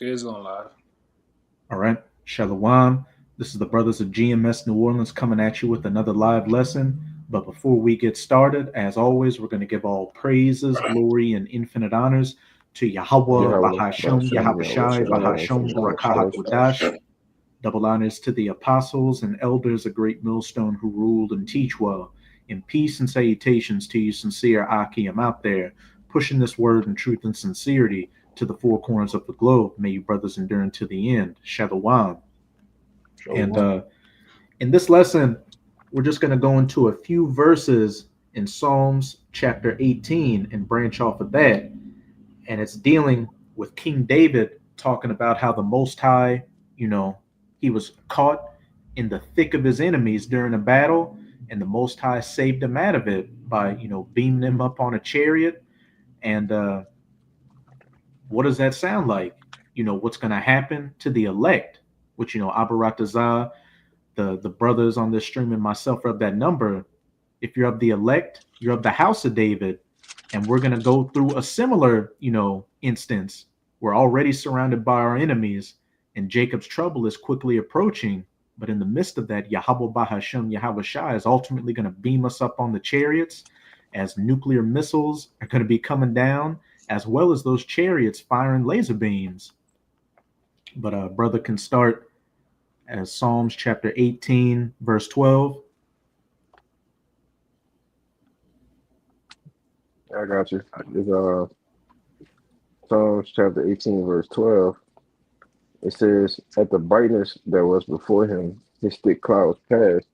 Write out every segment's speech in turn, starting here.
Okay, it's going live. All right, Shalom. This is the brothers of GMS New Orleans coming at you with another live lesson. But before we get started, as always, we're going to give all praises, glory, and infinite honors to Yahweh, Yahweh, Bahasham, Bashem, Yahweh, Yahushai, Shalom, Bahasham, Shalom, Barakah Shalom. Hakwadash. Double honors to the apostles and elders, a great millstone who ruled and teach well. In peace and salutations to you, sincere Akim out there, pushing this word in truth and sincerity to the four corners of the globe. May you brothers endure unto the end. Shalom. And in this lesson, we're just going to go into a few verses in Psalms chapter 18 and branch off of that. And it's dealing with King David talking about how the Most High, he was caught in the thick of his enemies during a battle, and the Most High saved him out of it by, beaming him up on a chariot. And what does that sound like? What's going to happen to the elect, which, Abaratazah, the brothers on this stream and myself are of that number. If you're of the elect, you're of the house of David. And we're going to go through a similar, instance. We're already surrounded by our enemies, and Jacob's trouble is quickly approaching. But in the midst of that, Yahweh Bahasham, Yahweh Shai is ultimately going to beam us up on the chariots as nuclear missiles are going to be coming down, as well as those chariots firing laser beams. But brother can start as Psalms chapter 18, verse 12. I got you. It's Psalms chapter 18, verse 12. It says, "At the brightness that was before him, his thick clouds passed,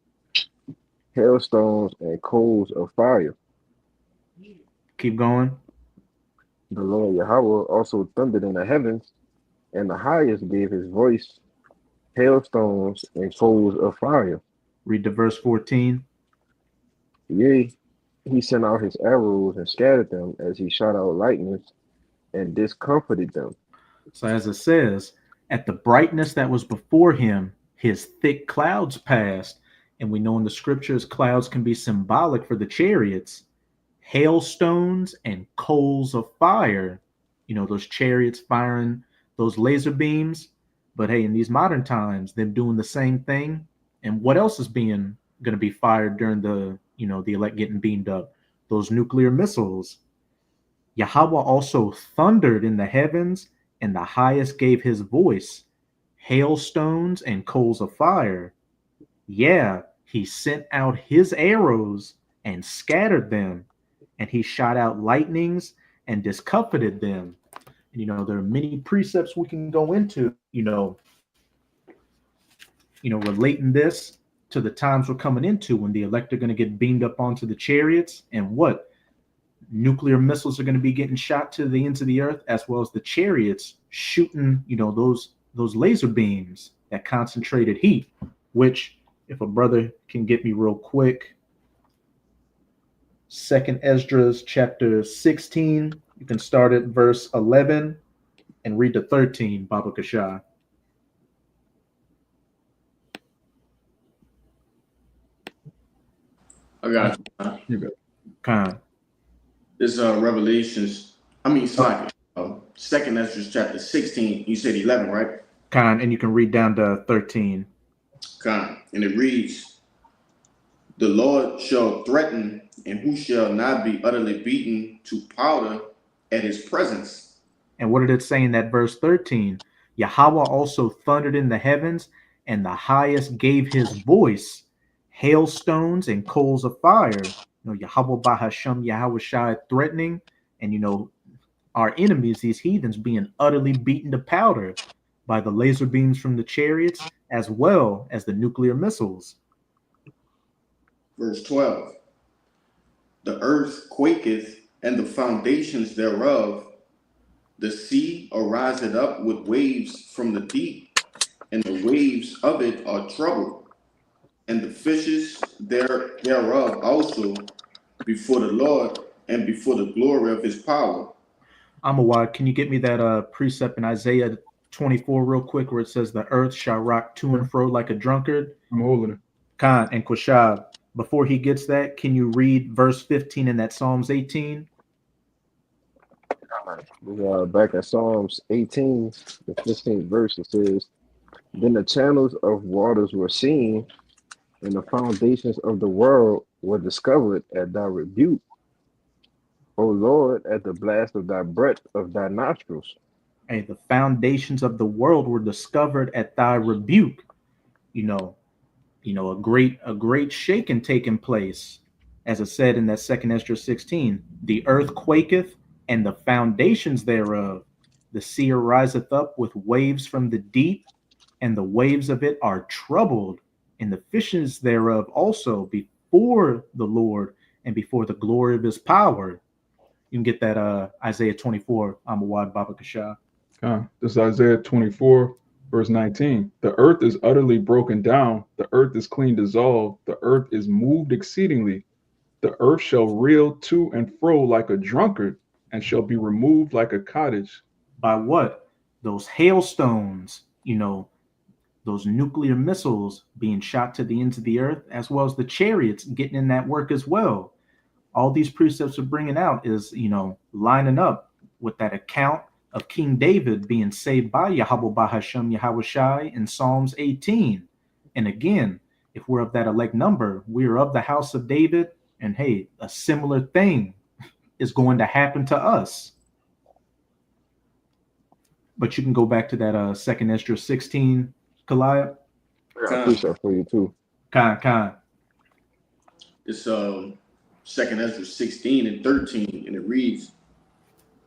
hailstones and coals of fire. Keep going. The Lord Yahweh also thundered in the heavens, and the highest gave his voice, hailstones and coals of fire. Read to verse 14. Yea, he sent out his arrows and scattered them as he shot out lightnings and discomfited them." So as it says, at the brightness that was before him, his thick clouds passed. And we know in the scriptures, clouds can be symbolic for the chariots. Hailstones and coals of fire, those chariots firing those laser beams. But hey, in these modern times, they're doing the same thing. And what else is being going to be fired during the elect getting beamed up? Those nuclear missiles. Yahweh also thundered in the heavens, and the highest gave his voice, hailstones and coals of fire. Yeah, he sent out his arrows and scattered them, and he shot out lightnings and discomfited them. And there are many precepts we can go into, relating this to the times we're coming into when the elect are going to get beamed up onto the chariots, and what nuclear missiles are going to be getting shot to the ends of the earth, as well as the chariots shooting, those laser beams, that concentrated heat. Which, if a brother can get me real quick, Second Esdras chapter 16, you can start at verse 11 and read to 13, Baba Kashai. I got you. Khan. This Revelations. Second Ezra chapter 16. You said 11, right? Khan, and you can read down to 13. Khan, and it reads, "The Lord shall threaten, and who shall not be utterly beaten to powder at his presence." And what did it say in that verse 13? Yahweh also thundered in the heavens, and the highest gave his voice, hailstones and coals of fire. Yahweh Bahasham, Yahweh Shai threatening, and our enemies, these heathens, being utterly beaten to powder by the laser beams from the chariots, as well as the nuclear missiles. Verse 12, "The earth quaketh, and the foundations thereof. The sea ariseth up with waves from the deep, and the waves of it are troubled, and the fishes thereof also before the Lord and before the glory of his power." Amawad, can you get me that precept in Isaiah 24 real quick, where it says the earth shall rock to and fro like a drunkard? I'm holding it. Khan and Quashab, before he gets that, can you read verse 15 in that Psalms 18? Back in Psalms 18, the 15th verse, it says, Then the channels of waters were seen, and the foundations of the world were discovered at thy rebuke, O Lord, at the blast of thy breath of thy nostrils. Hey, the foundations of the world were discovered at thy rebuke. You know, a great shaking taking place, as it said in that second Esdras 16. The earth quaketh, and the foundations thereof. The sea riseth up with waves from the deep, and the waves of it are troubled, and the fishes thereof also before the Lord and before the glory of his power. You can get that Isaiah 24, Amawad Baba Kasha. This is Isaiah 24, verse 19. The earth is utterly broken down. The earth is clean dissolved. The earth is moved exceedingly. The earth shall reel to and fro like a drunkard, and shall be removed like a cottage. By what? Those hailstones, those nuclear missiles being shot to the ends of the earth, as well as the chariots getting in that work as well. All these precepts are bringing out is, lining up with that account of King David being saved by Yahweh Bahashem Yahweh Shai in Psalms 18. And again, if we're of that elect number, we are of the house of David. And hey, a similar thing is going to happen to us. But you can go back to that second Esdras 16, Kalaya. I preach that for you too. Khan. It's second Ezra 16 and 13, and it reads,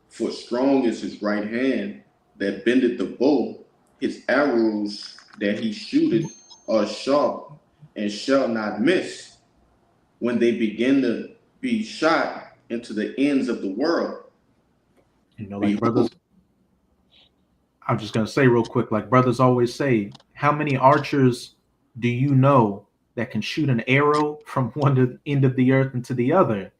For strong is his right hand that bendeth the bow, his arrows that he shooteth are sharp and shall not miss, when they begin to be shot into the ends of the world. Like brothers, I'm just going to say real quick, like brothers always say, how many archers do you know that can shoot an arrow from one end of the earth into the other?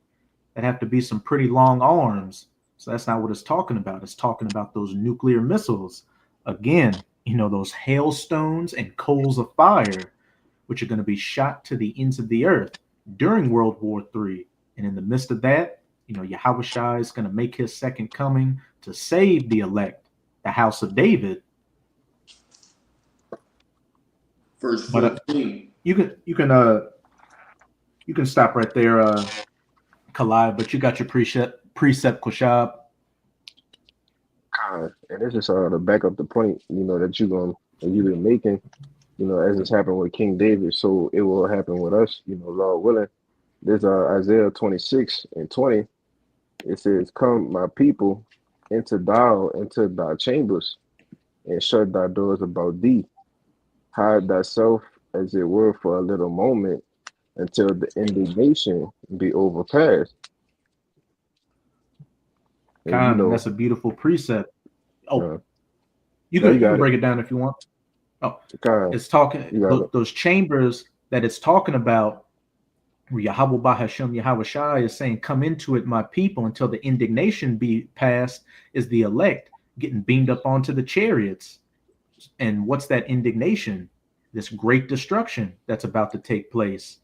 That have to be some pretty long arms. So that's not what it's talking about. It's talking about those nuclear missiles. Again, those hailstones and coals of fire, which are going to be shot to the ends of the earth during World War III. And in the midst of that, Yahweh Shai is going to make his second coming to save the elect, the house of David. Verse 14. You can stop right there, Kalai, but you got your precept Koshab. And this is to back up the point, that you've been making, as it's happened with King David, so it will happen with us, Lord willing. There's Isaiah 26 and 20. It says, Come, my people, into thy chambers, and shut thy doors about thee. Hide thyself, as it were, for a little moment, until the indignation be overpassed. That's a beautiful precept. You can break it down if you want. It's talking those chambers that it's talking about. Yahweh Bahashem Yahweh Shai is saying, "Come into it, my people, until the indignation be past." Is the elect getting beamed up onto the chariots? And what's that indignation? This great destruction that's about to take place.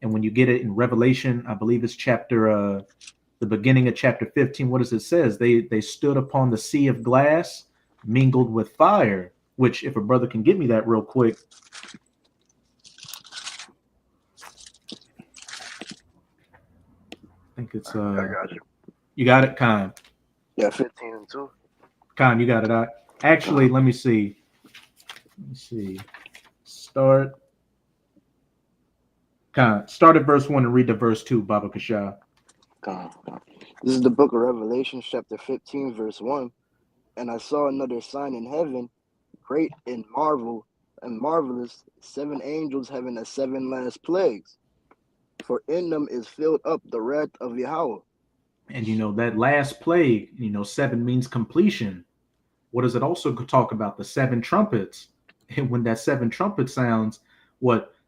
And when you get it in Revelation, I believe it's chapter the beginning of chapter 15, what does it says? They stood upon the sea of glass mingled with fire, which if a brother can get me that real quick. I think it's I got you. You got it, Khan? Yeah, 15 and 2. Khan, you got it. Actually, let me see. Start at verse 1 and read to verse 2, Baba Kasha. This is the book of Revelation, chapter 15, verse 1. And I saw another sign in heaven, great and marvelous, 7 angels having the 7 last plagues. For in them is filled up the wrath of Yahweh. And that last plague, 7 means completion. What does it also talk about? The 7 trumpets. And when that 7 trumpet sounds,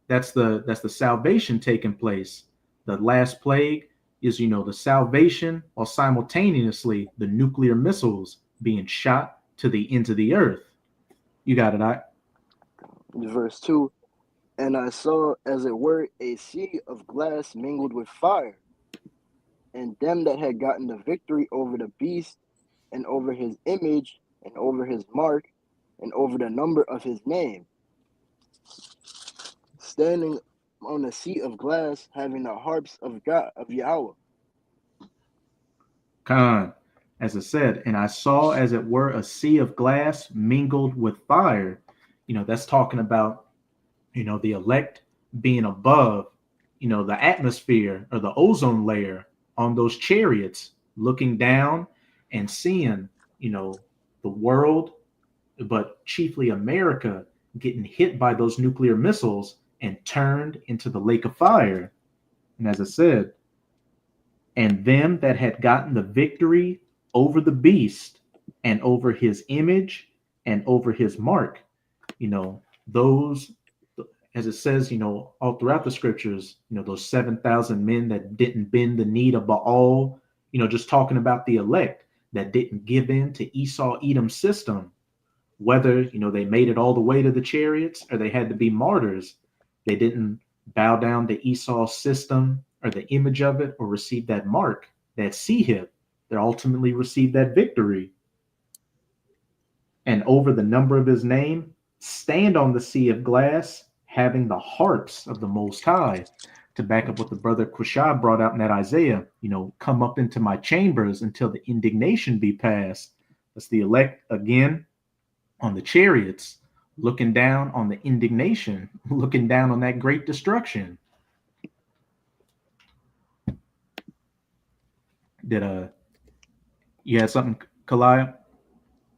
that's the salvation taking place. The last plague is, the salvation, while simultaneously the nuclear missiles being shot to the ends of the earth. You got it, Verse 2. And I saw, as it were, a sea of glass mingled with fire. And them that had gotten the victory over the beast and over his image, and over his mark, and over the number of his name, standing on a seat of glass, having the harps of God, of Yahweh. Khan, as I said, and I saw as it were a sea of glass mingled with fire. That's talking about, the elect being above, the atmosphere or the ozone layer on those chariots, looking down and seeing, the world, but chiefly America, getting hit by those nuclear missiles and turned into the lake of fire. And as I said, and them that had gotten the victory over the beast and over his image and over his mark, those, as it says, all throughout the scriptures, those 7,000 men that didn't bend the knee to Baal, just talking about the elect that didn't give in to Esau Edom's system, whether, they made it all the way to the chariots or they had to be martyrs. They didn't bow down to Esau's system or the image of it or receive that mark, that sehip, that ultimately received that victory. And over the number of his name, stand on the sea of glass, having the harps of the Most High. To back up what the brother Quashab brought out in that Isaiah, come up into my chambers until the indignation be past. That's the elect again on the chariots, looking down on the indignation, looking down on that great destruction. Did you had something, Kalaya?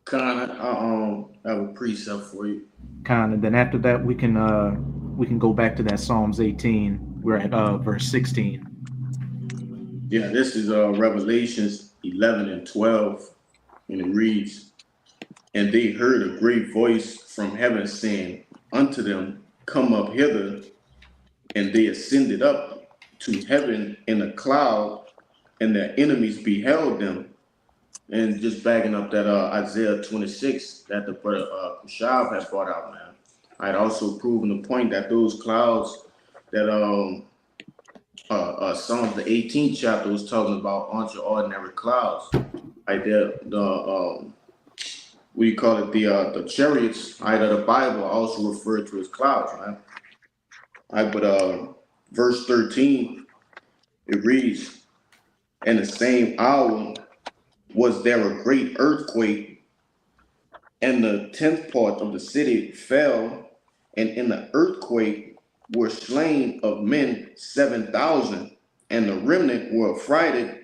Khan, I have a precept for you. Khan, and then after that we can go back to that Psalms 18. We're at verse 16. Yeah, this is Revelations 11 and 12, and it reads, "And they heard a great voice from heaven saying unto them, Come up hither. And they ascended up to heaven in a cloud, and their enemies beheld them." And just backing up that Isaiah 26 that the brother Kushab had brought out, man. I had also proven the point that those clouds that Psalms the 18th chapter was talking about aren't your ordinary clouds. Right there, the what do you call it? The chariots out of the Bible are also referred to as clouds, right? But verse 13, it reads, "In the same hour was there a great earthquake, and the 10th part of the city fell, and in the earthquake were slain of men 7,000, and the remnant were affrighted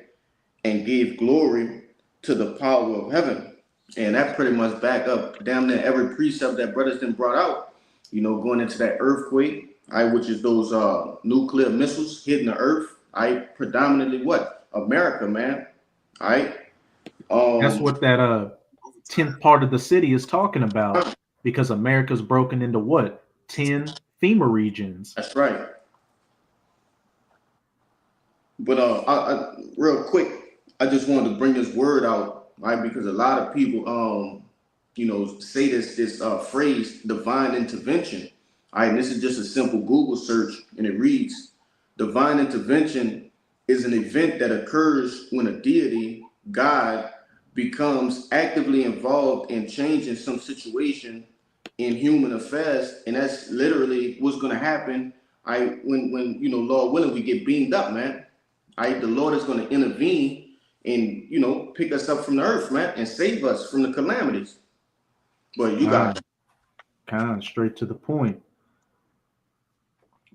and gave glory to the power of heaven." And that pretty much back up damn near every precept that brothers then brought out, going into that earthquake, which is those nuclear missiles hitting the earth, predominantly what? America, man. That's what that 10th part of the city is talking about, because America's broken into what? 10 FEMA regions. That's right. But I real quick, I just wanted to bring this word out, right? Because a lot of people, say this phrase, divine intervention. And this is just a simple Google search, and it reads, "Divine intervention is an event that occurs when a deity, God, becomes actively involved in changing some situation in human affairs," and that's literally what's going to happen. When Lord willing, we get beamed up, man. The Lord is going to intervene and pick us up from the earth, man, and save us from the calamities. But you got kind of straight to the point.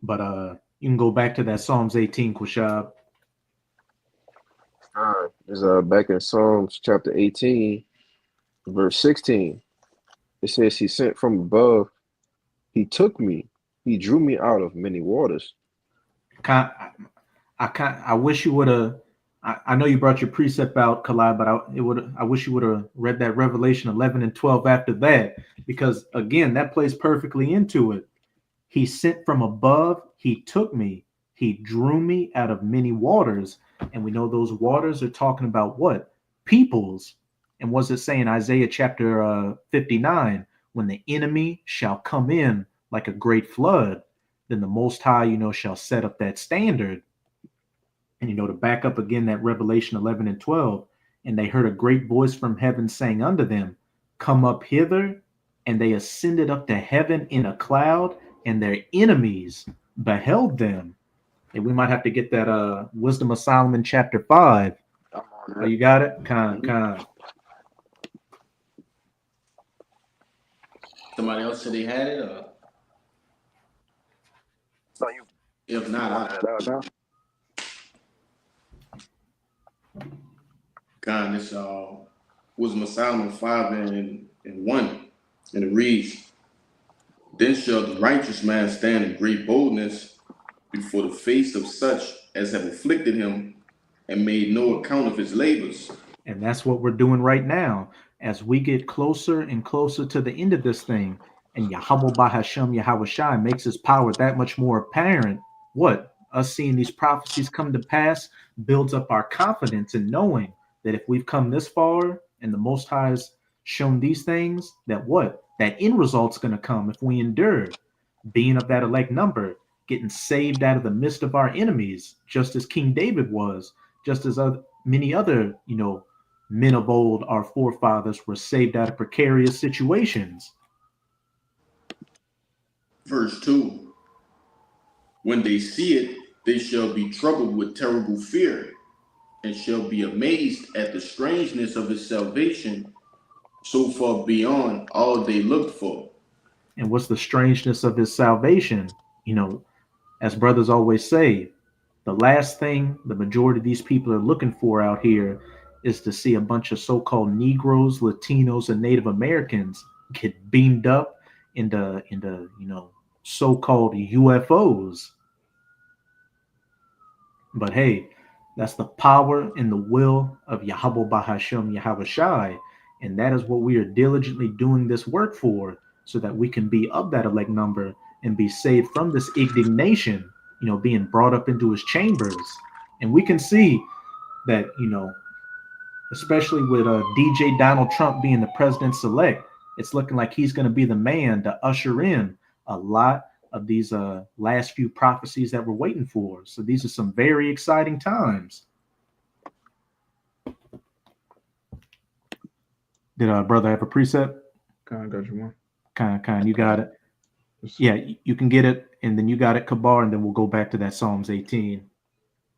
But you can go back to that Psalms 18, Quashab. Is back in Psalms chapter 18, verse 16. It says, "He sent from above, he took me, he drew me out of many waters." I wish you would have. I know you brought your precept out, Kalai, but I wish you would have read that Revelation 11 and 12 after that, because again, that plays perfectly into it. He sent from above, he took me, he drew me out of many waters. And we know those waters are talking about what? Peoples. And what's it saying? Isaiah chapter 59, "When the enemy shall come in like a great flood, then the Most High, shall set up that standard." And, to back up again that Revelation 11 and 12, And they heard a great voice from heaven saying unto them, Come up hither. And they ascended up to heaven in a cloud, and their enemies beheld them. And we might have to get that Wisdom of Solomon chapter 5. I'm on Oh, that. you got it? Con. Somebody else said they had it, or So you if not, I God, this Wisdom of Solomon 5 and 1, and it reads, Then shall the righteous man stand in great boldness before the face of such as have afflicted him and made no account of his labors. And that's what we're doing right now. As we get closer and closer to the end of this thing, and Yahweh Bahashem Yahweh makes his power that much more apparent, what? Us seeing these prophecies come to pass builds up our confidence in knowing that if we've come this far and the Most High has shown these things, that what? That end result's going to come if we endure, being of that elect number, getting saved out of the midst of our enemies, just as King David was, just as many other, men of old, our forefathers, were saved out of precarious situations. Verse 2, When they see it, they shall be troubled with terrible fear, and shall be amazed at the strangeness of his salvation, so far beyond all they looked for. And what's the strangeness of his salvation? As brothers always say, the last thing the majority of these people are looking for out here is to see a bunch of so-called Negroes, Latinos, and Native Americans get beamed up into so-called UFOs. But hey, that's the power and the will of Yahweh Bahashem Yahweh Shai. And that is what we are diligently doing this work for, so that we can be of that elect number and be saved from this indignation, being brought up into his chambers. And we can see that, especially with DJ Donald Trump being the president-elect, it's looking like he's going to be the man to usher in a lot of these last few prophecies that we're waiting for. So these are some very exciting times. Did brother have a precept? Kind of got you one. Kind. You got it. Yeah, you can get it, and then you got it, Kabar, and then we'll go back to that Psalms 18.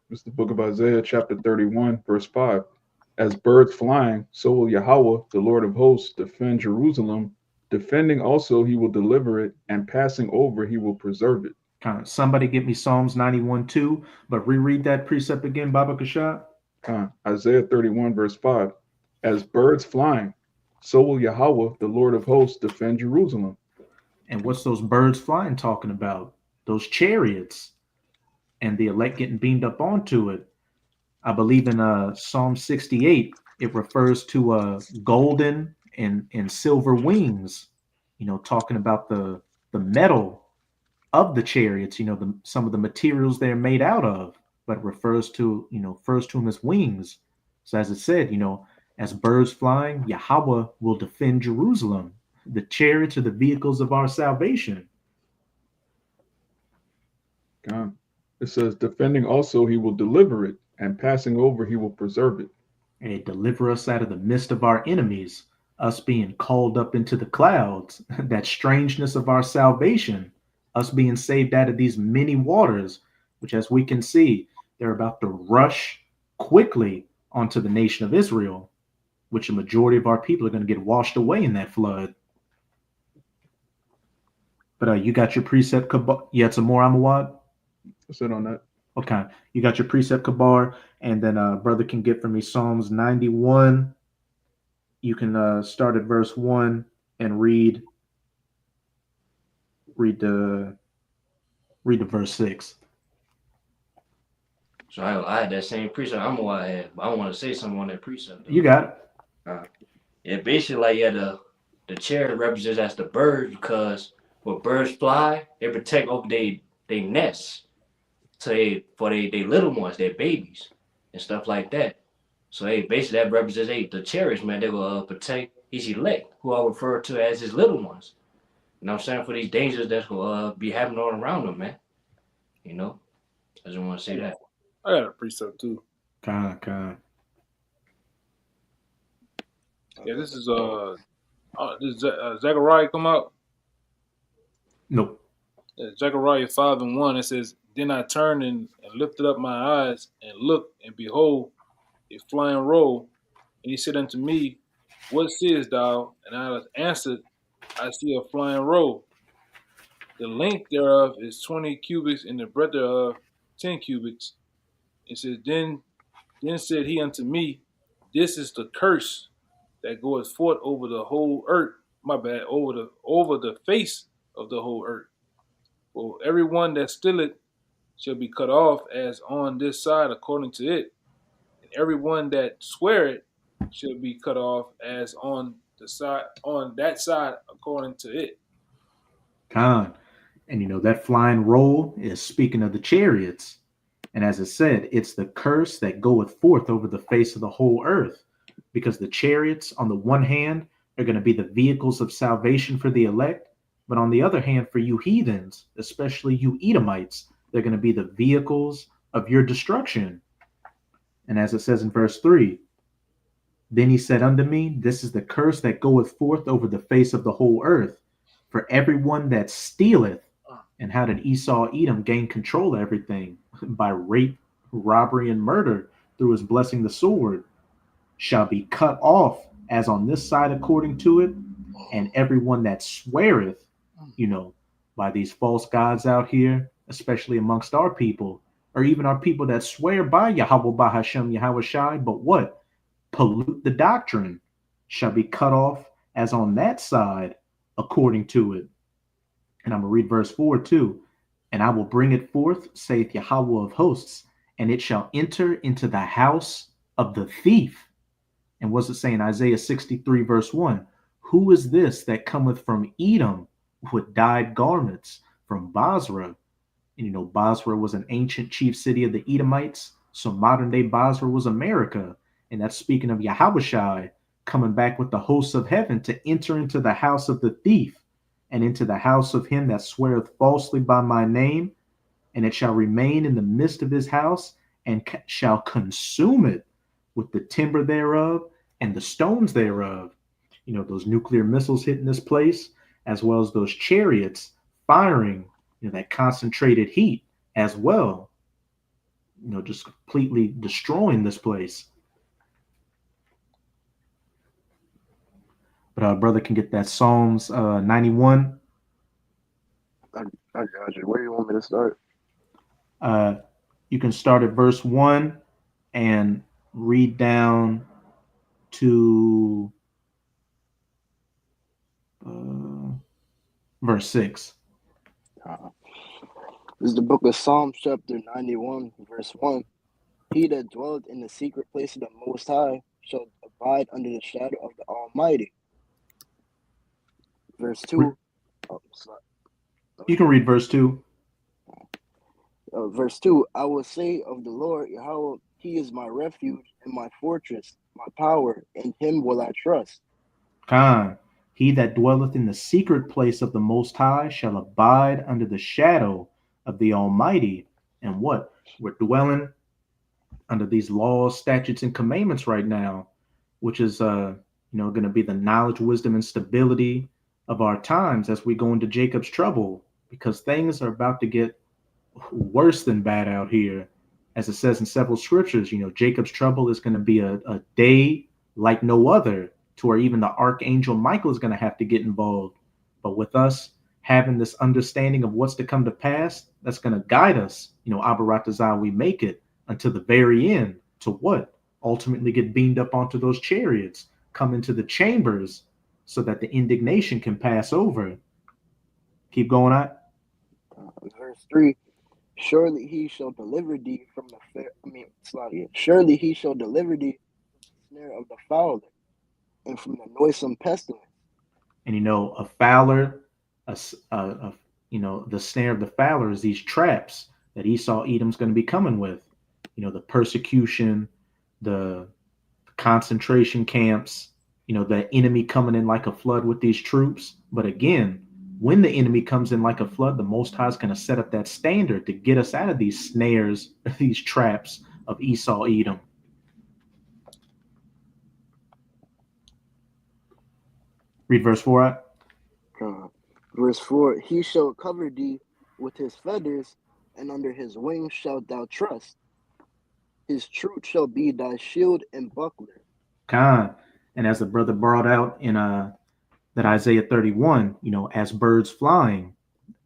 It's the book of Isaiah, chapter 31, verse 5. As birds flying, so will Yahweh, the Lord of hosts, defend Jerusalem. Defending also, he will deliver it, and passing over, he will preserve it. Somebody get me Psalms 91:2, but reread that precept again, Baba Kashat. Isaiah 31, verse 5. As birds flying, so will Yahweh, the Lord of hosts, defend Jerusalem. And what's those birds flying talking about? Those chariots and the elect getting beamed up onto it. I believe in Psalm 68, it refers to golden and silver wings, talking about the metal of the chariots, some of the materials they're made out of, but refers to them as wings. So as it said, as birds flying, Yahweh will defend Jerusalem. The chariots are the vehicles of our salvation. It says, defending also, he will deliver it, and passing over, he will preserve it. And deliver us out of the midst of our enemies, us being called up into the clouds, that strangeness of our salvation, us being saved out of these many waters, which, as we can see, they're about to rush quickly onto the nation of Israel, which a majority of our people are going to get washed away in that flood. But you got your precept, you had some more, Amawad? That's it on that. Okay, you got your precept, Kabar, and then brother can get for me Psalms 91. You can start at verse 1 and read the verse 6. So I had that same precept. I'm what I had, but I want to say something on that precept. Though. You got it. Yeah, basically, like the chariot represents as the bird, because when birds fly, they protect over they nests, for they little ones, their babies and stuff like that. So basically that represents the chariots, man. They will protect his elect, who I refer to as his little ones. You know what I'm saying? For these dangers that will be happening all around them, man. I just want to say that. I got a precept too. Kind. Yeah, this is Zechariah come out. Nope. Zechariah 5:1. It says, "Then I turned and lifted up my eyes and looked, and behold, a flying roll. And he said unto me, What seest thou? And I answered, I see a flying roll. The length thereof is 20 cubits, and the breadth thereof 10 cubits. It says, Then said he unto me, This is the curse that goeth forth over the whole earth. My bad, over the face of the whole earth. For everyone that stealeth shall be cut off as on this side according to it, and everyone that sweareth shall be cut off as on that side according to it." Khan. And that flying roll is speaking of the chariots. And as it said, it's the curse that goeth forth over the face of the whole earth. Because the chariots, on the one hand, are going to be the vehicles of salvation for the elect. But on the other hand, for you heathens, especially you Edomites, they're going to be the vehicles of your destruction. And as it says in verse 3, then he said unto me, This is the curse that goeth forth over the face of the whole earth. For everyone that stealeth. And how did Esau Edom gain control of everything? By rape, robbery, and murder through his blessing the sword, shall be cut off as on this side according to it. And everyone that sweareth, by these false gods out here, especially amongst our people, or even our people that swear by Yahweh Bahashem Yahweh Shai, but what? Pollute the doctrine, shall be cut off as on that side according to it. And I'm going to read verse 4 too. And I will bring it forth, saith Yahweh of hosts, and it shall enter into the house of the thief. And what's it saying? Isaiah 63 verse 1. Who is this that cometh from Edom with dyed garments from Basra? And Basra was an ancient chief city of the Edomites. So modern day Basra was America. And that's speaking of Yahushai coming back with the hosts of heaven to enter into the house of the thief, and into the house of him that sweareth falsely by my name, and it shall remain in the midst of his house, and shall consume it with the timber thereof and the stones thereof. Those nuclear missiles hitting this place, as well as those chariots firing, that concentrated heat as well, just completely destroying this place. But our brother can get that Psalms 91. I got you. Where do you want me to start? You can start at verse 1 and read down to verse 6. This is the book of Psalms, chapter 91, verse 1. He that dwelleth in the secret place of the Most High shall abide under the shadow of the Almighty. Verse 2. You can read verse 2. Verse 2. I will say of the Lord Yahweh, He is my refuge and my fortress, my power, in Him will I trust. Khan. He that dwelleth in the secret place of the Most High shall abide under the shadow of the Almighty. And what? We're dwelling under these laws, statutes, and commandments right now, which is going to be the knowledge, wisdom, and stability of our times as we go into Jacob's trouble, because things are about to get worse than bad out here. As it says in several scriptures, Jacob's trouble is going to be a day like no other, to where even the archangel Michael is going to have to get involved. But with us having this understanding of what's to come to pass, that's going to guide us, Abaratazah, we make it until the very end, to what? Ultimately get beamed up onto those chariots, come into the chambers, so that the indignation can pass over. Keep going on. Verse 3. Surely he shall deliver thee from surely he shall deliver thee from the snare of the fowler and from the noisome pestilence. And a fowler, the snare of the fowler is these traps that Esau Edom's going to be coming with. The persecution, the concentration camps, the enemy coming in like a flood with these troops. But again, when the enemy comes in like a flood, the Most High is going to set up that standard to get us out of these snares, these traps of Esau Edom. Read verse 4 out. Verse 4, he shall cover thee with his feathers, and under his wings shalt thou trust. His truth shall be thy shield and buckler. Khan. And as the brother brought out in that Isaiah 31, as birds flying,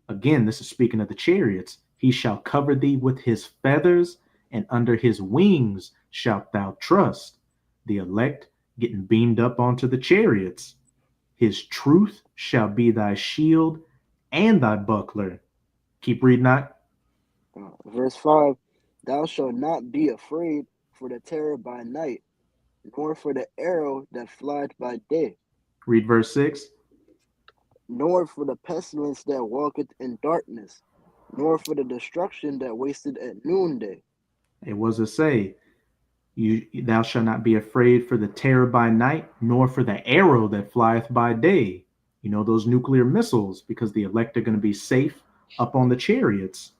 again, this is speaking of the chariots. He shall cover thee with his feathers, and under his wings shalt thou trust. The elect getting beamed up onto the chariots. His truth shall be thy shield and thy buckler. Keep reading that. Verse 5, thou shalt not be afraid for the terror by night, nor for the arrow that flieth by day. Read verse 6. Nor for the pestilence that walketh in darkness, nor for the destruction that wasteth at noonday. It was to say, thou shalt not be afraid for the terror by night, nor for the arrow that flieth by day. Those nuclear missiles, because the elect are going to be safe up on the chariots.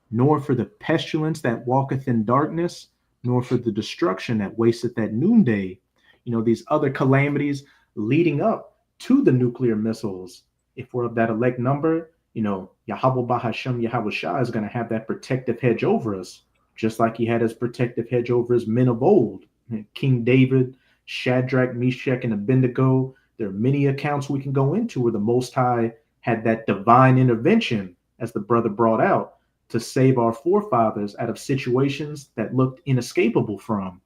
Nor for the pestilence that walketh in darkness, nor for the destruction that wasteth at noonday. These other calamities leading up to the nuclear missiles. If we're of that elect number, Yahweh Bahashem Yahweh Shah is going to have that protective hedge over us, just like he had his protective hedge over his men of old. King David, Shadrach, Meshach, and Abednego. There are many accounts we can go into where the Most High had that divine intervention, as the brother brought out, to save our forefathers out of situations that looked inescapable from.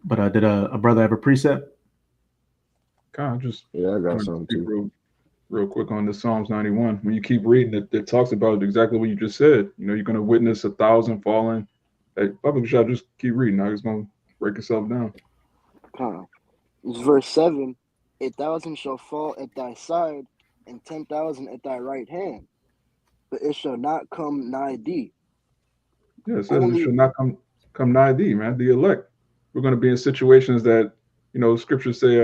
But did a brother have a precept? Kind of just Yeah, I got something too. Real quick on the Psalms 91. When you keep reading it, it talks about exactly what you just said. You're going to witness 1,000 falling. Hey, public shot, just keep reading. I'm just going to break yourself down. Verse 7, 1,000 shall fall at thy side, and 10,000 at thy right hand, but it shall not come nigh thee. Yeah, it says it shall not come nigh thee, man. The elect. We're going to be in situations that, scriptures say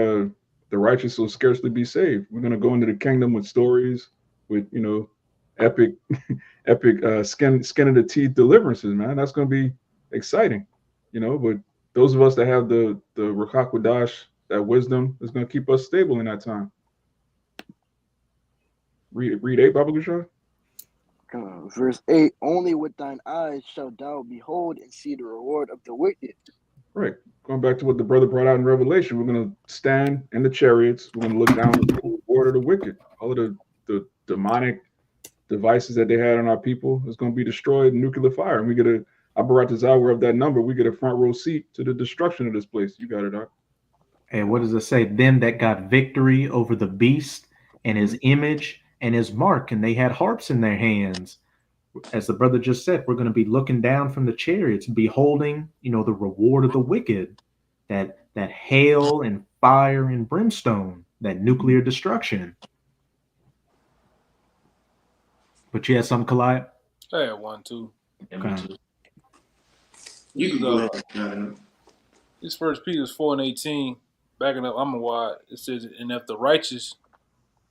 the righteous will scarcely be saved. We're going to go into the kingdom with stories, with, epic skin of the teeth deliverances, man. That's going to be exciting, but those of us that have the Ruach HaKodesh, that wisdom, is going to keep us stable in that time. Read 8, Baba Gushan. Verse 8, only with thine eyes shalt thou behold and see the reward of the wicked. Right. Going back to what the brother brought out in Revelation, we're going to stand in the chariots. We're going to look down at the reward of the wicked. All of the demonic devices that they had on our people is going to be destroyed in nuclear fire. And we get we're of that number. We get a front row seat to the destruction of this place. You got it, Doc. And what does it say? Them that got victory over the beast and his image and his mark, and they had harps in their hands. As the brother just said, we're going to be looking down from the chariots, beholding, the reward of the wicked, that hail and fire and brimstone, that nuclear destruction. But you had something, Kalai? I had one too. Okay. You can go ahead. This First Peter 4:18, backing up Amawad, it says, and if the righteous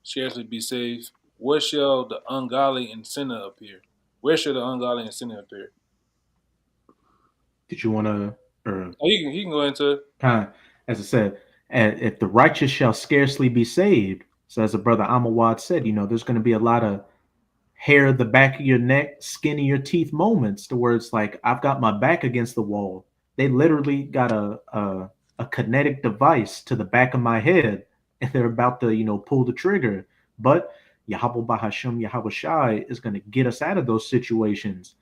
scarcely be saved, where shall the ungodly and sinner appear? Where shall the ungodly and sinner appear? Did you want to? He can go into it. As I said, if the righteous shall scarcely be saved. So as the brother Amawad said, there's going to be a lot of hair at the back of your neck, skin of your teeth moments to where it's like, I've got my back against the wall. They literally got a kinetic device to the back of my head, and they're about to, pull the trigger. But Yahweh Bahashem Yahweh Shai is going to get us out of those situations.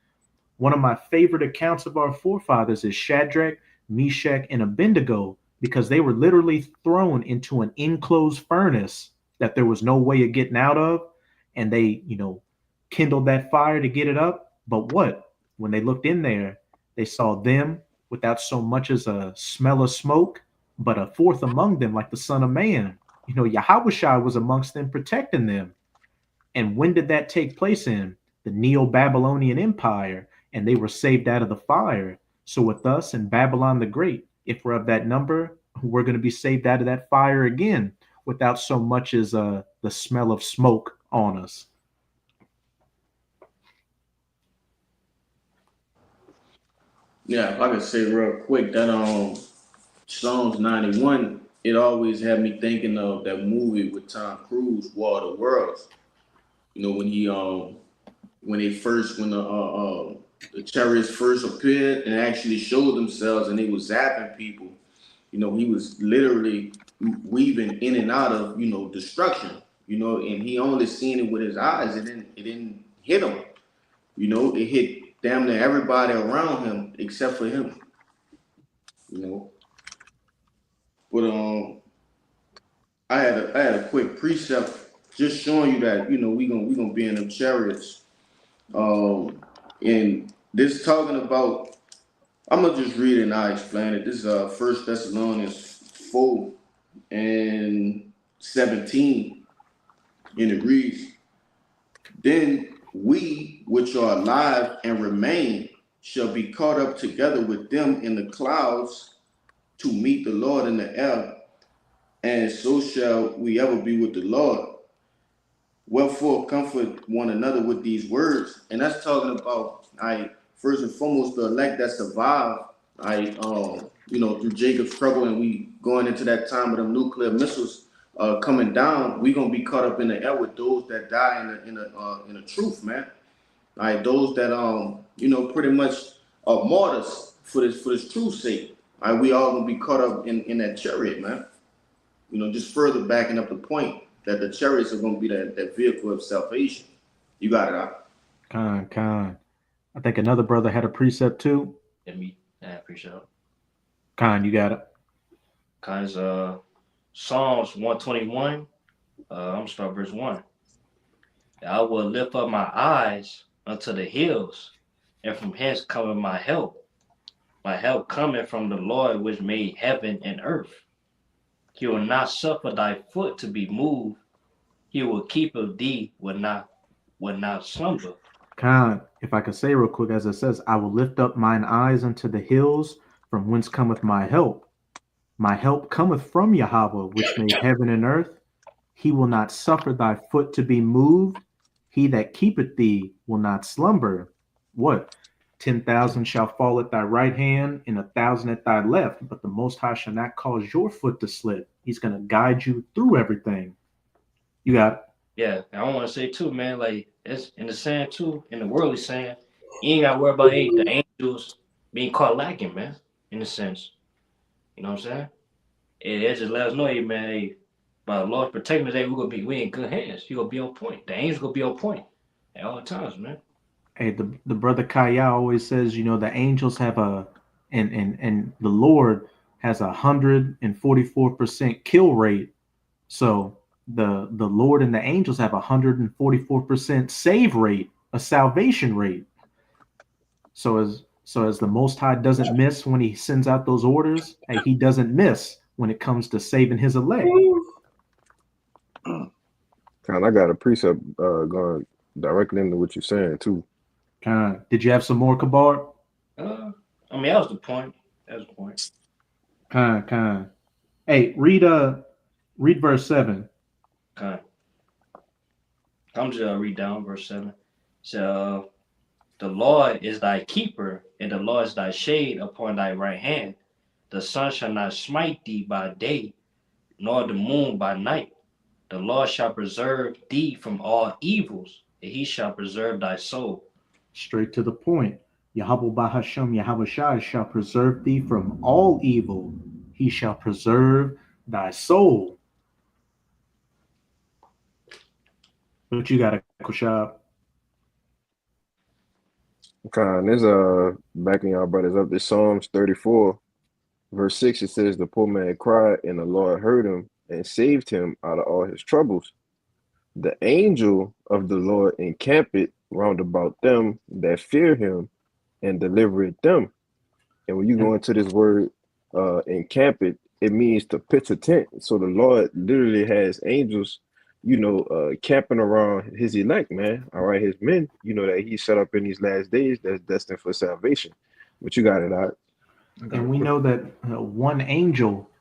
One of my favorite accounts of our forefathers is Shadrach, Meshach, and Abednego, because they were literally thrown into an enclosed furnace that there was no way of getting out of. And they, kindled that fire to get it up. But what? When they looked in there, they saw them without so much as a smell of smoke, but a fourth among them, like the Son of Man. Yahweh Shai was amongst them, protecting them. And when did that take place in? The Neo-Babylonian Empire, and they were saved out of the fire. So with us and Babylon the Great, if we're of that number, we're going to be saved out of that fire again without so much as the smell of smoke on us. Yeah, if I could say real quick that Psalms 91, it always had me thinking of that movie with Tom Cruise, War of the Worlds. You know, when the chariots first appeared and actually showed themselves and they was zapping people, you know, he was literally weaving in and out of, you know, destruction, you know, and he only seen it with his eyes. It didn't hit him. You know, it hit damn near everybody around him except for him. You know. But I had a quick precept just showing you that, you know, we gonna be in them chariots. And this talking about, I'm gonna just read it and I explain it. This is 1 Thessalonians 4 and 17, and it reads, "Then we which are alive and remain shall be caught up together with them in the clouds to meet the Lord in the air, and so shall we ever be with the Lord. Wherefore comfort one another with these words." And that's talking about, first and foremost, the elect that survive, you know, through Jacob's trouble, and we going into that time of them nuclear missiles coming down. We gonna be caught up in the air with those that die in the truth, man. Those that you know, pretty much are martyrs for this truth's sake. We all gonna be caught up in that chariot, man. You know, just further backing up the point that the chariots are gonna be that vehicle of salvation. You got it, out. Khan. I think another brother had a precept too. I appreciate it. Khan, you got it. Khan's Psalms 121. I'm gonna start verse 1. "I will lift up my eyes unto the hills, and from hence cometh my help. My help cometh from the Lord which made heaven and earth. He will not suffer thy foot to be moved. He will keep of thee, will not slumber." Khan, if I could say real quick, as it says, "I will lift up mine eyes unto the hills, from whence cometh my help. My help cometh from Yahweh, which made heaven and earth. He will not suffer thy foot to be moved. He that keepeth thee will not slumber." What? 10,000 shall fall at thy right hand and 1,000 at thy left, but the Most High shall not cause your foot to slip. He's going to guide you through everything. You got it? Yeah, I want to say too, man, like it's in the saying too, in the worldly saying, you ain't got to worry about the angels being caught lacking, man, in a sense. You know what I'm saying? It just let us know, hey, man, hey, by the Lord's protecting us, hey, we in good hands. He gonna be on point. The angels gonna be on point at all times, man. Hey, the brother Kaya always says, you know, the angels have and the Lord has 144% kill rate. So the Lord and the angels have 144% save rate, a salvation rate. So as the Most High doesn't miss when he sends out those orders, hey, he doesn't miss when it comes to saving his elect. I got a precept going directly into what you're saying too. Did you have some more, Kabar? I mean, that was the point. Hey, read verse 7. I'm just gonna read down verse 7. So, "The Lord is thy keeper, and the Lord is thy shade upon thy right hand. The sun shall not smite thee by day, nor the moon by night. The Lord shall preserve thee from all evils, and he shall preserve thy soul." Straight to the point. Yahweh Bahashem Yahweh Shai shall preserve thee from all evil. He shall preserve thy soul. What you got, Kushab? Okay, and there's backing y'all brothers up. This Psalms 34, verse 6. It says, "The poor man cried, and the Lord heard him and saved him out of all his troubles. The angel of the Lord encampeth round about them that fear him, and delivereth them." And when you go into this word encampeth, it means to pitch a tent. So the Lord literally has angels, you know, camping around his elect, man. All right, his men, you know, that he set up in these last days that's destined for salvation. But you got it out. And we know that one angel,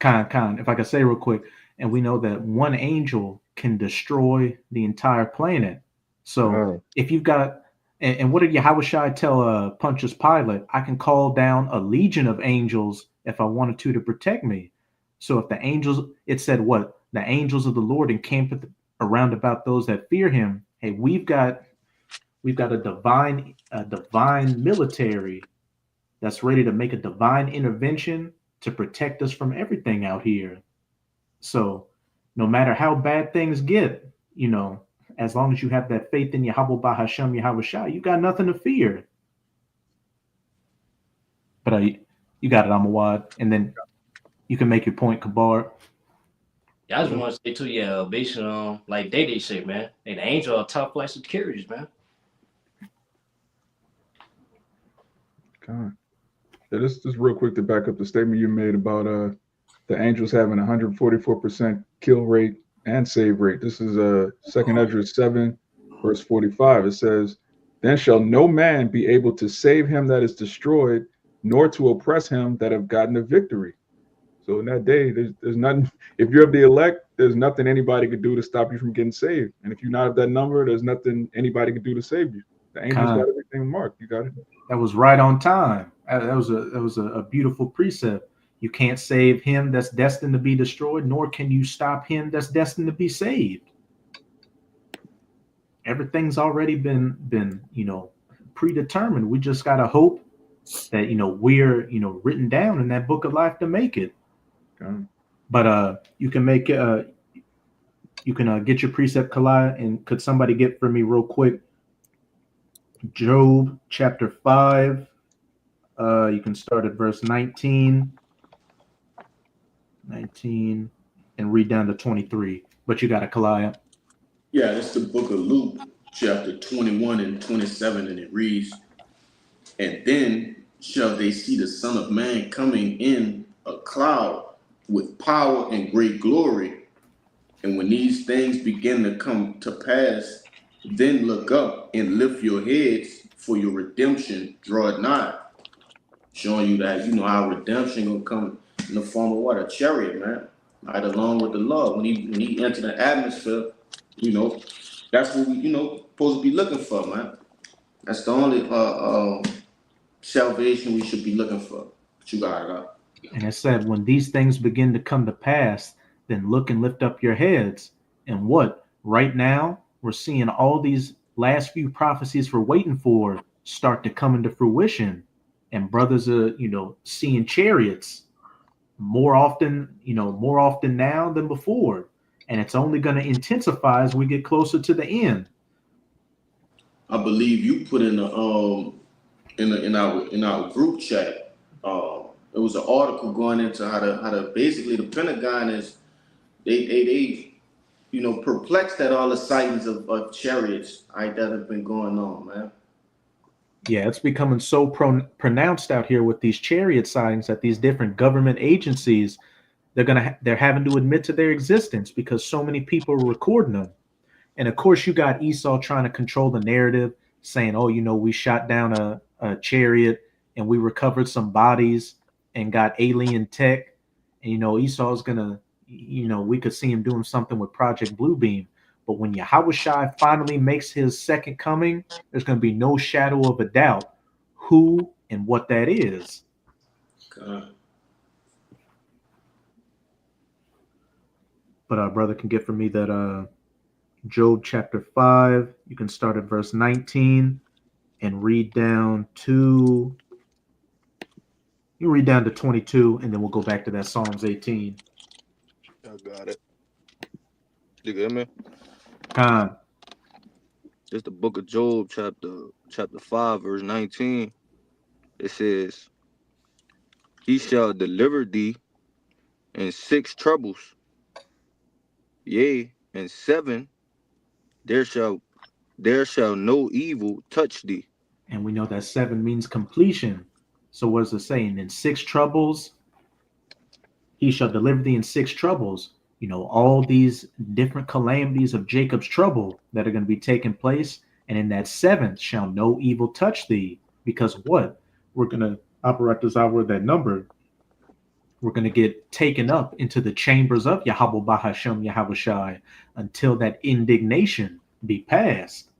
if I could say real quick, and we know that one angel can destroy the entire planet. So if you've got, and what did Yahweh Shai tell Pontius Pilate? I can call down a legion of angels if I wanted to protect me. So if the angels, it said what? The angels of the Lord encampeth around about those that fear him. Hey, we've got a divine military that's ready to make a divine intervention to protect us from everything out here. So no matter how bad things get, as long as you have that faith in Yahweh Bahashem Yahweh Shai, you got nothing to fear. But you got it, Amawad, and then you can make your point, Kabar. Yeah, I just want to say too, yeah, based on like they say, man, and the angel are top flight securities, man. God. Yeah, just real quick to back up the statement you made about the angels having 144% kill rate and save rate. This is 2nd Esdras 7, verse 45. It says, "Then shall no man be able to save him that is destroyed, nor to oppress him that have gotten the victory." So in that day, there's nothing. If you're of the elect, there's nothing anybody could do to stop you from getting saved. And if you're not of that number, there's nothing anybody could do to save you. The angels got everything marked. You got it. That was right on time. That was a beautiful precept. You can't save him that's destined to be destroyed, nor can you stop him that's destined to be saved. Everything's already been predetermined. We just gotta hope that we're written down in that book of life to make it. But you can make you can get your precept, Kalai, and could somebody get for me real quick Job chapter 5? You can start at verse 19 and read down to 23. But you got a Kalai. Yeah, it's the book of Luke, chapter 21 and 27, and it reads, "And then shall they see the Son of Man coming in a cloud with power and great glory. And when these things begin to come to pass, then look up and lift your heads, for your redemption draweth nigh." Showing you that, our redemption gonna come in the form of what? A chariot, man. Right along with the Lord. When he entered the atmosphere, that's what we, supposed to be looking for, man. That's the only salvation we should be looking for. But you got it up. And it said, when these things begin to come to pass, then look and lift up your heads. And what? Right now, we're seeing all these last few prophecies we're waiting for start to come into fruition. And brothers are, seeing chariots more often now than before. And it's only going to intensify as we get closer to the end. I believe you put in our group chat. It was an article going into how to basically the Pentagon is they perplexed at all the sightings of chariots that have been going on, man. Yeah, it's becoming so pronounced out here with these chariot sightings that these different government agencies they're having to admit to their existence because so many people are recording them. And of course, you got Esau trying to control the narrative, saying, "Oh, we shot down a chariot and we recovered some bodies and got alien tech." And Esau's gonna, we could see him doing something with Project Bluebeam. But when Yahweh Shai finally makes his second coming, there's going to be no shadow of a doubt who and what that is. God. But our brother can get for me that Job chapter 5. You can start at verse 19 and read down to 22, and then we'll go back to that Psalms 18. I got it. You good, man? It's the book of Job, chapter 5, verse 19. It says, "He shall deliver thee in 6 troubles, yea, in 7 there shall no evil touch thee." And we know that 7 means completion. So what is it saying? In 6 troubles, he shall deliver thee in 6 troubles. All these different calamities of Jacob's trouble that are going to be taking place. And in that 7th shall no evil touch thee. Because what? We're going to operate this out with that number. We're going to get taken up into the chambers of Yahweh Bahashem Yahweh Shai until that indignation be passed.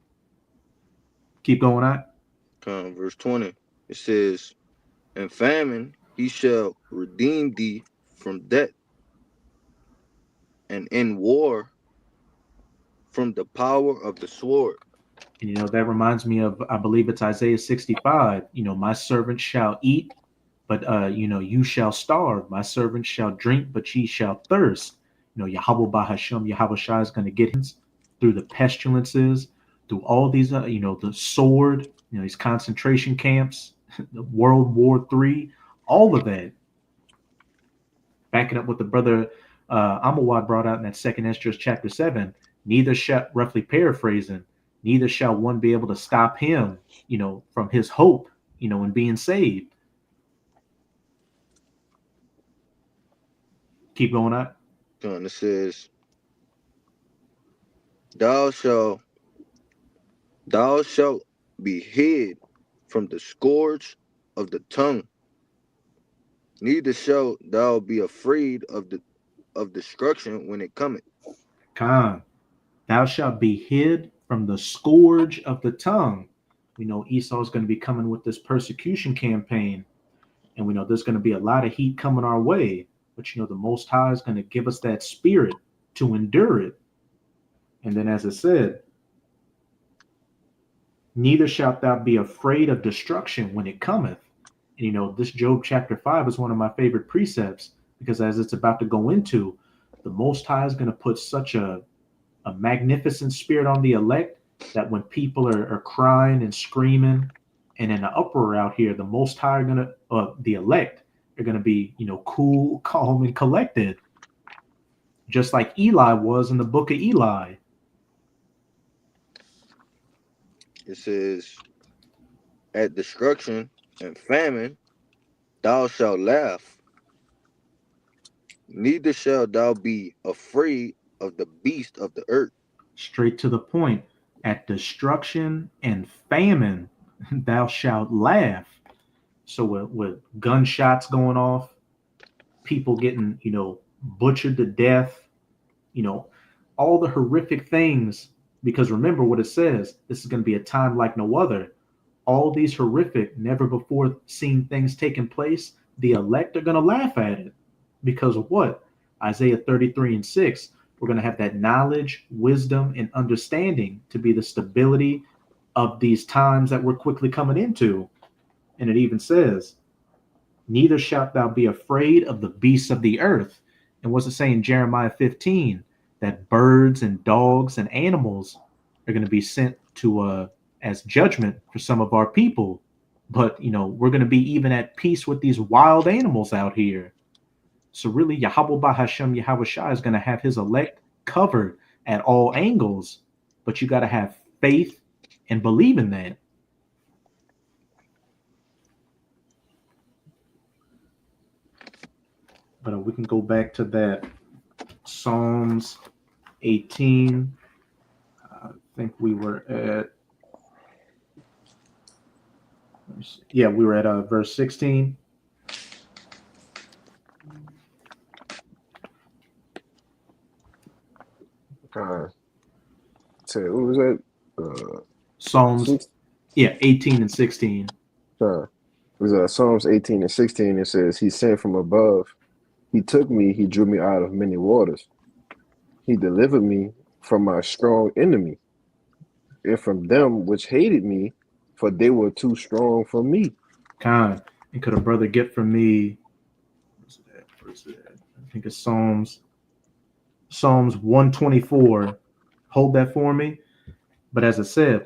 Keep going on. Verse 20. It says, "In famine he shall redeem thee from death, and in war from the power of the sword. And that reminds me of, I believe it's Isaiah 65. My servant shall eat, but you shall starve. My servant shall drink, but ye shall thirst. Yahweh Bahashem, Yahweh Shai is going to get him through the pestilences, through all these, the sword, these concentration camps, the World War III, all of that. Backing up what the brother Amawad brought out in that second Esdras chapter 7, neither shall, roughly paraphrasing, neither shall one be able to stop him, from his hope, in being saved. Keep going up. And it says, Thou shalt be hid from the scourge of the tongue, neither shalt thou be afraid of destruction when it cometh. Khan, thou shalt be hid from the scourge of the tongue. We know Esau is going to be coming with this persecution campaign, and we know there's going to be a lot of heat coming our way. But the Most High is going to give us that spirit to endure it. And then, as I said, neither shalt thou be afraid of destruction when it cometh. And this Job chapter 5 is one of my favorite precepts, because as it's about to go into, the Most High is going to put such a magnificent spirit on the elect that when people are crying and screaming and in an uproar out here, the Most High are going to, the elect are going to be, cool, calm, and collected, just like Eli was in the book of Eli. It says, At destruction and famine thou shalt laugh, neither shalt thou be afraid of the beast of the earth. Straight to the point. At destruction and famine thou shalt laugh. So with gunshots going off, people getting, butchered to death, all the horrific things, because remember what it says, this is going to be a time like no other. All these horrific, never before seen things taking place, the elect are going to laugh at it. Because of what? Isaiah 33:6, we're going to have that knowledge, wisdom, and understanding to be the stability of these times that we're quickly coming into. And it even says, neither shalt thou be afraid of the beasts of the earth. And what's it saying in Jeremiah 15? That birds and dogs and animals are going to be sent to as judgment for some of our people. But, we're going to be even at peace with these wild animals out here. So really, Yahweh Bahashem, Yahweh Shai is going to have his elect covered at all angles. But you got to have faith and believe in that. But we can go back to that Psalms 18. I think we were at, we were at verse 16. So what was that? Psalms, 18 and 16. It was Psalms 18 and 16. It says, He sent from above. He took me. He drew me out of many waters. He delivered me from my strong enemy and from them which hated me, for they were too strong for me. And could a brother get from me? Where's that? I think it's Psalms 124. Hold that for me. But as I said,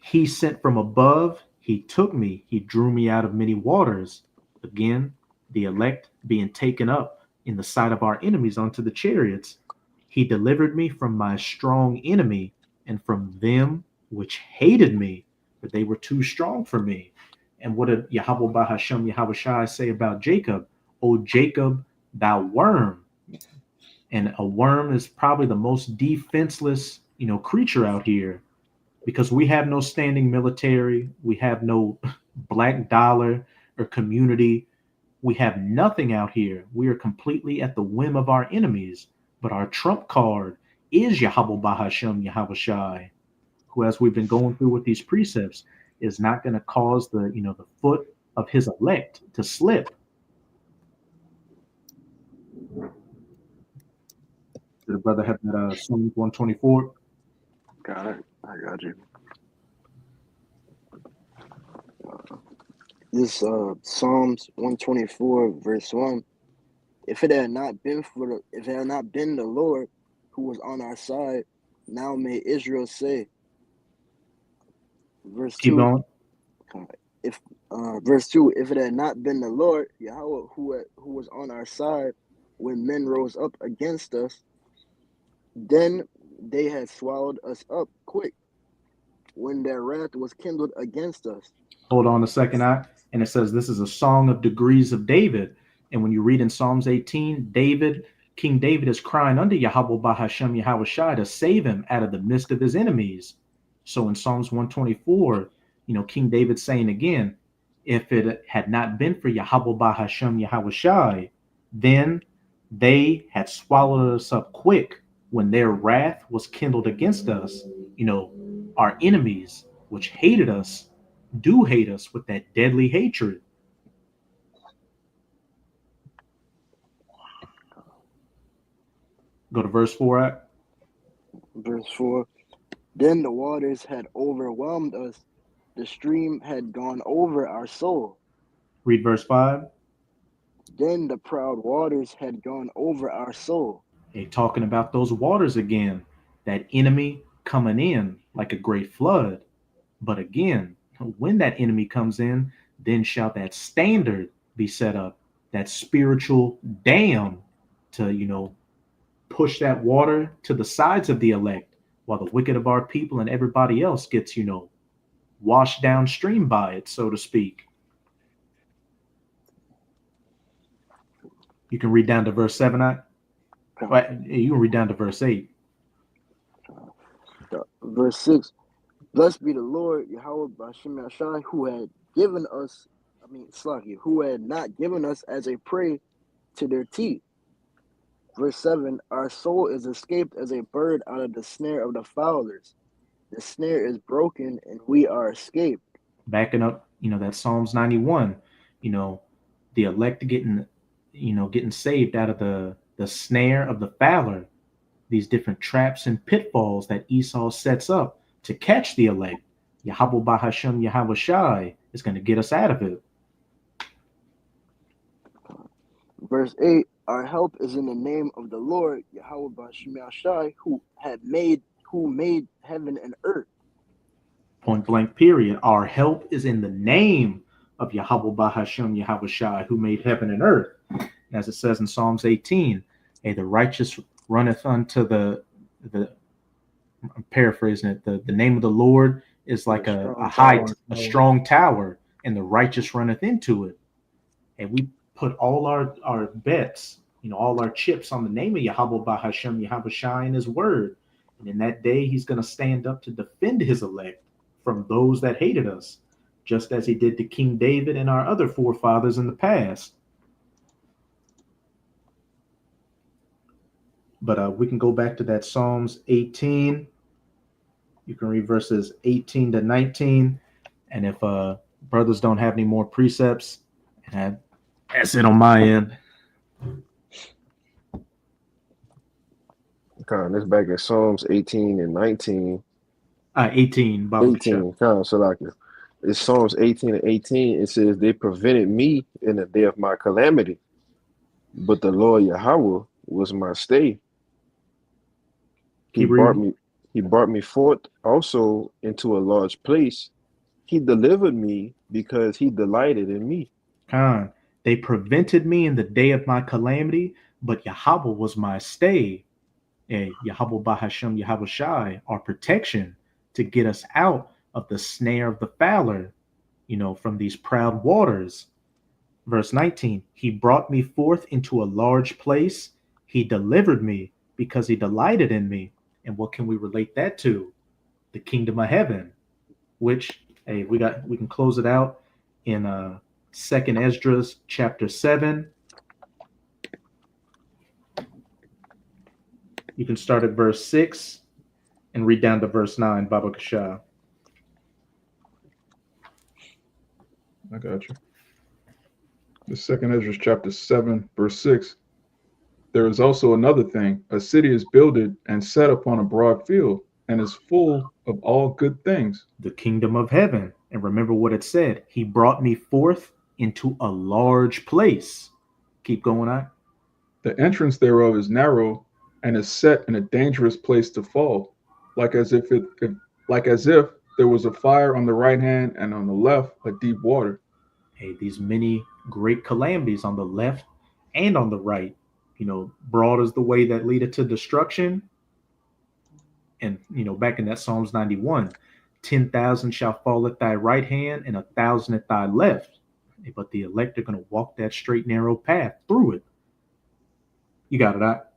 he sent from above. He took me. He drew me out of many waters. Again, the elect being taken up in the sight of our enemies onto the chariots. He delivered me from my strong enemy and from them which hated me, for they were too strong for me. And what did Yahweh Bahashem, Yahweh Shai say about Jacob? O Jacob, thou worm. And a worm is probably the most defenseless, creature out here, because we have no standing military. We have no black dollar or community. We have nothing out here. We are completely at the whim of our enemies. But our trump card is Yahweh Bahashem, Yahweh Shai, who, as we've been going through with these precepts, is not going to cause the foot of his elect to slip. Did the brother have that Psalms 124? Got it. I got you. This Psalms 124 verse 1. If it had not been the Lord who was on our side, now may Israel say. Verse Keep 2. going. Verse 2, if it had not been the Lord, Yahweh, who was on our side when men rose up against us, then they had swallowed us up quick when their wrath was kindled against us. Hold on a second, and it says this is a song of degrees of David. And when you read in Psalms 18, King David is crying unto Yahweh Bahashem Yahweh Shai to save him out of the midst of his enemies. So in Psalms 124, King David's saying again, if it had not been for Yahweh Bahashem Yahweh Shai, then they had swallowed us up quick when their wrath was kindled against us. Our enemies, which hated us, do hate us with that deadly hatred. Go to verse 4. Verse 4. Then the waters had overwhelmed us. The stream had gone over our soul. Read verse 5. Then the proud waters had gone over our soul. Hey, talking about those waters again, that enemy coming in like a great flood. But again, when that enemy comes in, then shall that standard be set up, that spiritual dam to, push that water to the sides of the elect, while the wicked of our people and everybody else gets, washed downstream by it, so to speak. You can read down to verse 7. You can read down to verse 8. Verse 6. Blessed be the Lord, Yahweh B'Shem Yashai, who had not given us as a prey to their teeth. Verse 7, our soul is escaped as a bird out of the snare of the fowlers. The snare is broken and we are escaped. Backing up, that Psalms 91, the elect getting saved out of the snare of the fowler, these different traps and pitfalls that Esau sets up to catch the elect. Yahweh Bahashem Yahweh Shai is going to get us out of it. Verse 8, our help is in the name of the Lord, Yahweh B'Shem Yashai, who made heaven and earth. Point blank period. Our help is in the name of Yahweh Bahashem Yahweh Shai, who made heaven and earth. As it says in Psalms 18, the righteous runneth unto the I'm paraphrasing it, the name of the Lord is like a strong tower, and the righteous runneth into it. And we put all our bets, all our chips on the name of Yahweh Bahashem Yahweh Shai and his word. And in that day, he's going to stand up to defend his elect from those that hated us, just as he did to King David and our other forefathers in the past. But we can go back to that Psalms 18. You can read verses 18 to 19. And if brothers don't have any more precepts, that's it on my end. This back in Psalms 18 and 19. 18. 18. So like it's Psalms 18 and 18. It says, they prevented me in the day of my calamity, but the Lord Yahweh was my stay. He brought me forth also into a large place. He delivered me because he delighted in me. They prevented me in the day of my calamity, but Yahweh was my stay. Yahweh Bahashem Yahweh Shai, our protection to get us out of the snare of the fowler, from these proud waters. Verse 19, he brought me forth into a large place. He delivered me because he delighted in me. And what can we relate that to? The kingdom of heaven, which we can close it out in 2nd Esdras chapter 7. You can start at verse 6 and read down to verse 9, Baba Kasha. I got you. The 2nd Esdras chapter 7, verse 6. There is also another thing. A city is builded and set upon a broad field, and is full of all good things. The kingdom of heaven. And remember what it said. He brought me forth into a large place. Keep going on. The entrance thereof is narrow, and is set in a dangerous place to fall, like as if there was a fire on the right hand, and on the left a deep water. Hey, these many great calamities on the left and on the right. Broad is the way that leadeth to destruction. And, back in that Psalms 91, 10,000 shall fall at thy right hand and 1,000 at thy left. But the elect are going to walk that straight, narrow path through it. You got it, out.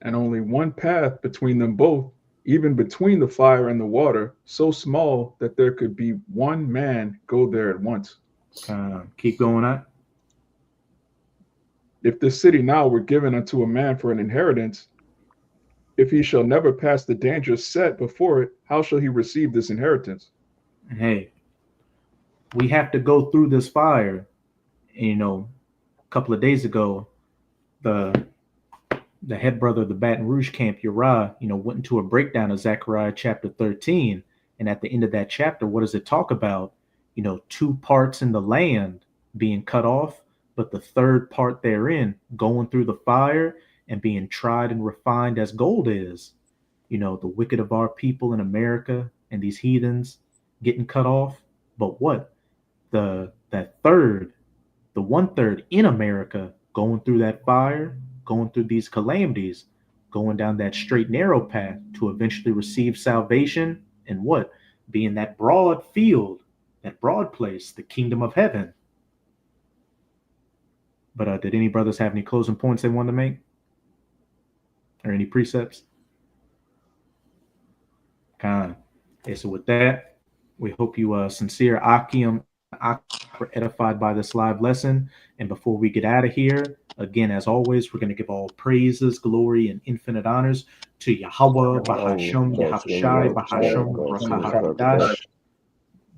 And only one path between them both, even between the fire and the water, so small that there could be one man go there at once. Keep going on. If this city now were given unto a man for an inheritance, if he shall never pass the danger set before it, how shall he receive this inheritance? Hey, we have to go through this fire. A couple of days ago, the head brother of the Baton Rouge camp, Uriah, went into a breakdown of Zechariah chapter 13. And at the end of that chapter, what does it talk about? 2 parts in the land being cut off, but the third part therein going through the fire and being tried and refined as gold is. The wicked of our people in America and these heathens getting cut off. But what? The 1/3 in America going through that fire, going through these calamities, going down that straight, narrow path to eventually receive salvation. And what? Being that broad field, that broad place, the kingdom of heaven. But did any brothers have any closing points they wanted to make? Or any precepts? Okay, so with that, we hope you sincere Akim were edified by this live lesson. And before we get out of here, again, as always, we're going to give all praises, glory, and infinite honors to Yahweh, Bahasham, Yahushai, Bahasham, Rakahadash.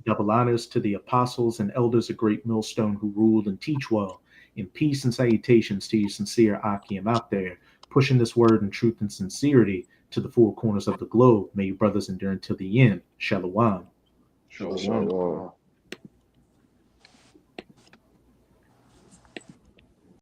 Double honors to the apostles and elders of Great Millstone who ruled and teach well. In peace and salutations to you sincere Akim out there, pushing this word in truth and sincerity to the 4 corners of the globe. May you brothers endure until the end. Shalom. Shalom. Shalom.